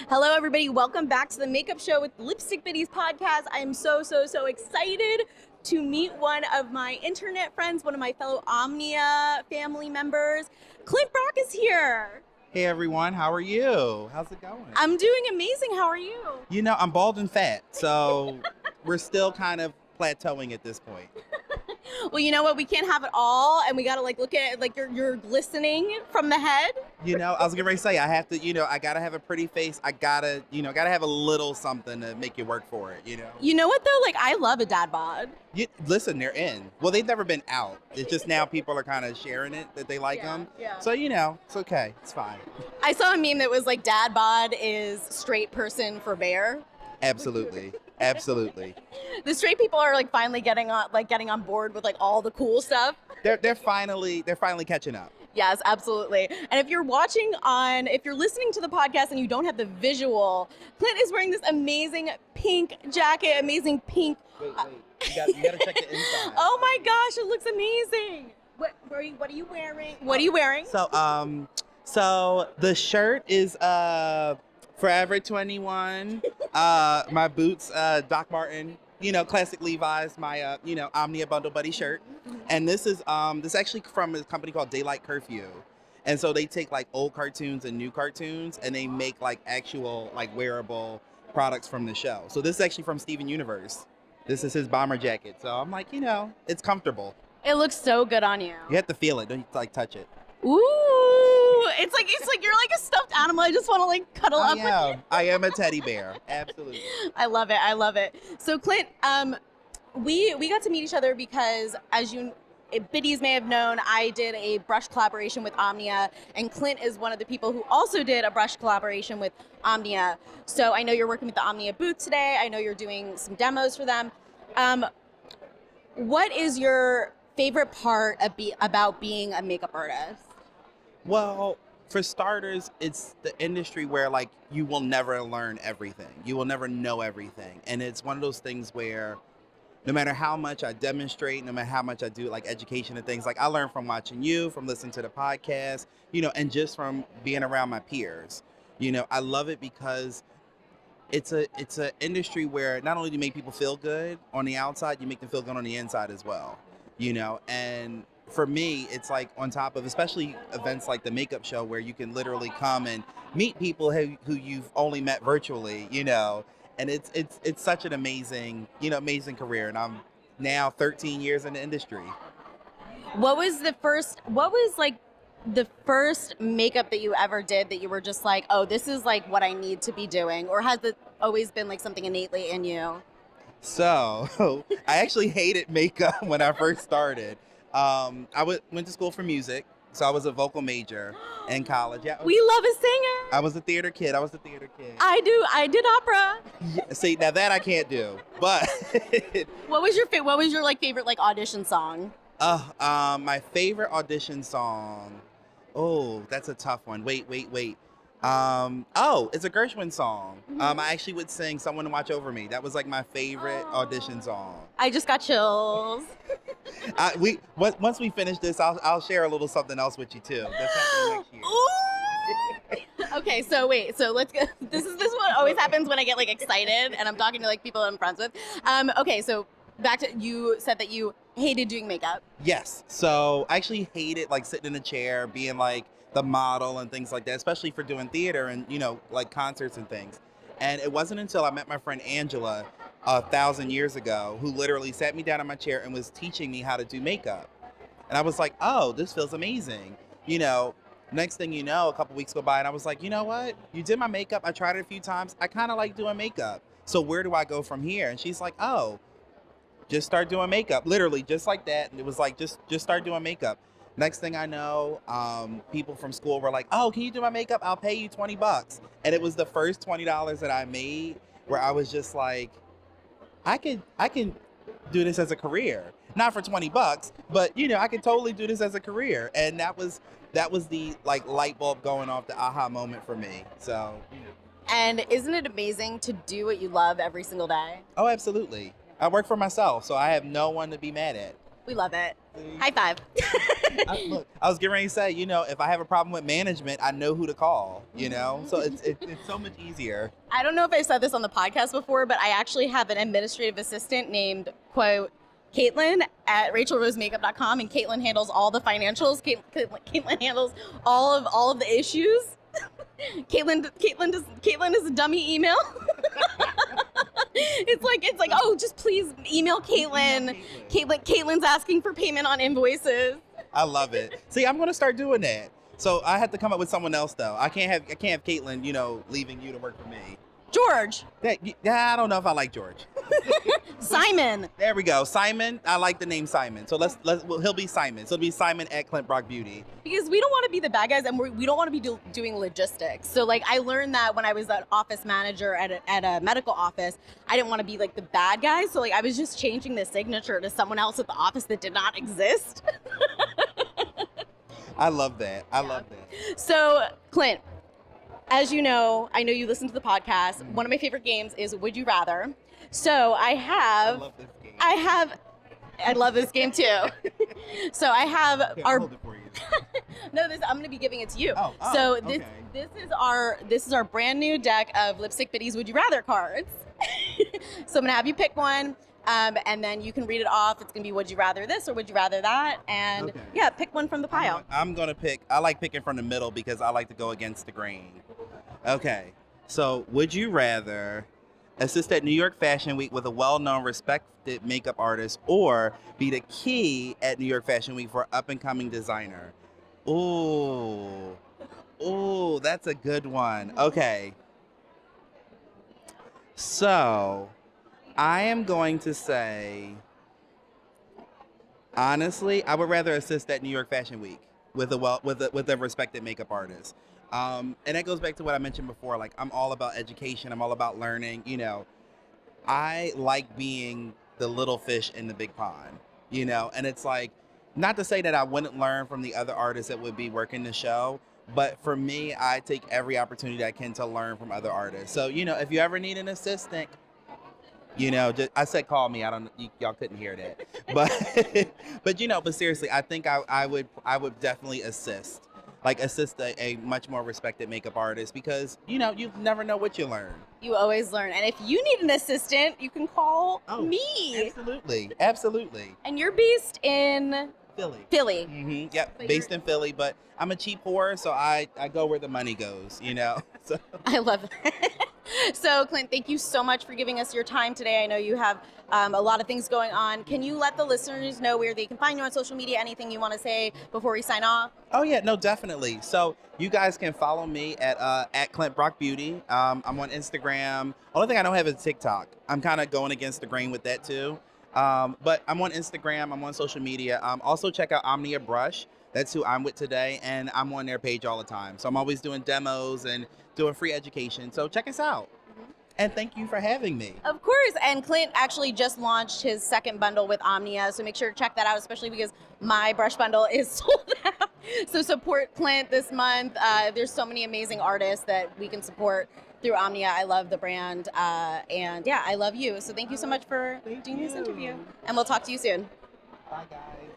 Hello, everybody. Welcome back to the Makeup Show with Lipstick Biddies Podcast. I am so excited to meet one of my internet friends, one of my fellow Omnia family members. Clink Brock is here. Hey everyone, how are you? How's it going? I'm doing amazing. How are you? You know, I'm bald and fat, so we're still kind of plateauing at this point. Well, you know what? We can't have it all, and we gotta look at it like you're glistening from the head. You know, I was getting ready to say I have to, I gotta have a pretty face. I gotta have a little something to make you work for it. You know what though? Like, I love a dad bod. Listen, they're in. Well, they've never been out. It's just now people are kind of sharing it that they like them. Yeah. So it's okay. It's fine. I saw a meme that was like, dad bod is straight person for bear. Absolutely. Absolutely. The straight people are like finally getting on board with like all the cool stuff. They're finally catching up. Yes, absolutely. And if you're listening to the podcast and you don't have the visual, Clint is wearing this amazing pink jacket, amazing pink. Wait. You gotta check the inside. Oh my gosh, it looks amazing. What are you wearing? What are you wearing? So the shirt is Forever 21. My boots, Doc Marten. Classic Levi's. My Omnia Bundle Buddy shirt. And this is actually from a company called Daylight Curfew. And so they take like old cartoons and new cartoons and they make like actual like wearable products from the show. So this is actually from Steven Universe. This is his bomber jacket. So I'm like, it's comfortable. It looks so good on you. You have to feel it. Don't like touch it. Ooh, it's like you're like a stuffed animal. I just want to like cuddle up with you. I am a teddy bear. Absolutely. I love it. So Clint, we got to meet each other because, as you Biddies may have known, I did a brush collaboration with Omnia, and Clint is one of the people who also did a brush collaboration with Omnia. So I know you're working with the Omnia booth today. I know you're doing some demos for them. What is your favorite part about being a makeup artist? Well, for starters, it's the industry where like you will never learn everything. You will never know everything. And it's one of those things where no matter how much I demonstrate, no matter how much I do like education and things, like I learn from watching you, from listening to the podcast, and just from being around my peers. I love it because it's an industry where not only do you make people feel good on the outside, you make them feel good on the inside as well. And for me, it's like on top of especially events like the Makeup Show where you can literally come and meet people who you've only met virtually, and it's such an amazing career. And I'm now 13 years in the industry. What was the first makeup that you ever did that you were just like, oh, this is like what I need to be doing? Or has it always been like something innately in you? So I actually hated makeup when I first started. I went to school for music, so I was a vocal major in college. Yeah, we love a singer. I was a theater kid. I did opera. Yeah, see, now that I can't do. But what was your like favorite like audition song? My favorite audition song. Oh, that's a tough one. Wait. It's a Gershwin song. Mm-hmm. I actually would sing "Someone to Watch Over Me." That was like my favorite audition song. I just got chills. Once we finish this, I'll share a little something else with you too. That's happening next year. Ooh! Okay, so let's go. This is what always happens when I get like excited and I'm talking to like people I'm friends with. Okay, so back to, you said that you hated doing makeup. Yes. So I actually hated like sitting in a chair, being like the model and things like that, especially for doing theater and, like concerts and things. And it wasn't until I met my friend Angela 1,000 years ago who literally sat me down in my chair and was teaching me how to do makeup. And I was like, oh, this feels amazing. Next thing you know, a couple weeks go by and I was like, you know what? You did my makeup. I tried it a few times. I kind of like doing makeup. So where do I go from here? And she's like, oh, just start doing makeup. Literally just like that. And it was like, just start doing makeup. Next thing I know, people from school were like, oh, can you do my makeup? I'll pay you $20. And it was the first $20 that I made where I was just like, I can do this as a career. Not for $20, but I could totally do this as a career. And that was the like light bulb going off, the aha moment for me. So, And isn't it amazing to do what you love every single day? Oh, absolutely. I work for myself, so I have no one to be mad at. We love it. See? High five. Look, I was getting ready to say, if I have a problem with management, I know who to call, So it's so much easier. I don't know if I said this on the podcast before, but I actually have an administrative assistant named, quote, Caitlin at RachelRoseMakeup.com, and Caitlin handles all the financials. Caitlin handles all of the issues. Caitlin is a dummy email. It's like, oh, just please email Caitlin. Caitlin's asking for payment on invoices. I love it. See, I'm gonna start doing that. So I have to come up with someone else though. I can't have Caitlin, leaving you to work for me. George. I don't know if I like George. Simon. There we go. Simon. I like the name Simon. So he'll be Simon. So it'll be Simon at Clink Brock Beauty. Because we don't want to be the bad guys, and we don't want to be doing logistics. So like I learned that when I was an office manager at a medical office, I didn't want to be like the bad guy. So like I was just changing the signature to someone else at the office that did not exist. I love that. I love that. So Clint, as you know, I know you listen to the podcast. One of my favorite games is Would You Rather. So I love this game. I love this game too. So I have I'll hold it for you. No, I'm going to be giving it to you. Oh, so okay. this is our brand new deck of Lipstick Biddies Would You Rather cards. So I'm going to have you pick one. And then you can read it off. It's going to be would you rather this or would you rather that? And yeah, pick one from the pile. I'm going to pick, I like picking from the middle because I like to go against the grain. Okay. So would you rather assist at New York Fashion Week with a well-known, respected makeup artist, or be the key at New York Fashion Week for an up-and-coming designer? Ooh, that's a good one. Okay. So I am going to say, honestly, I would rather assist at New York Fashion Week with a respected makeup artist. And that goes back to what I mentioned before. Like, I'm all about education. I'm all about learning. I like being the little fish in the big pond. And it's like, not to say that I wouldn't learn from the other artists that would be working the show, but for me, I take every opportunity I can to learn from other artists. So, if you ever need an assistant, I said call me. Y'all couldn't hear that, but seriously, I think I would definitely assist a much more respected makeup artist because you never know what you learn. You always learn, and if you need an assistant, you can call me. Absolutely. And you're based in Philly. Mm-hmm. Yep, based in Philly, but I'm a cheap whore, so I go where the money goes. So. I love it. So, Clint, thank you so much for giving us your time today. I know you have a lot of things going on. Can you let the listeners know where they can find you on social media? Anything you want to say before we sign off? Oh, yeah, no, definitely. So you guys can follow me at Clink Brock Beauty. I'm on Instagram. Only thing I don't have is TikTok. I'm kind of going against the grain with that, too. But I'm on Instagram. I'm on social media. Also, check out Omnia Brush. That's who I'm with today, and I'm on their page all the time. So I'm always doing demos and doing free education. So check us out. And thank you for having me. Of course. And Clint actually just launched his second bundle with Omnia. So make sure to check that out, especially because my brush bundle is sold out. So support Clint this month. There's so many amazing artists that we can support through Omnia. I love the brand. And yeah, I love you. So thank you so much for doing this interview. And we'll talk to you soon. Bye, guys.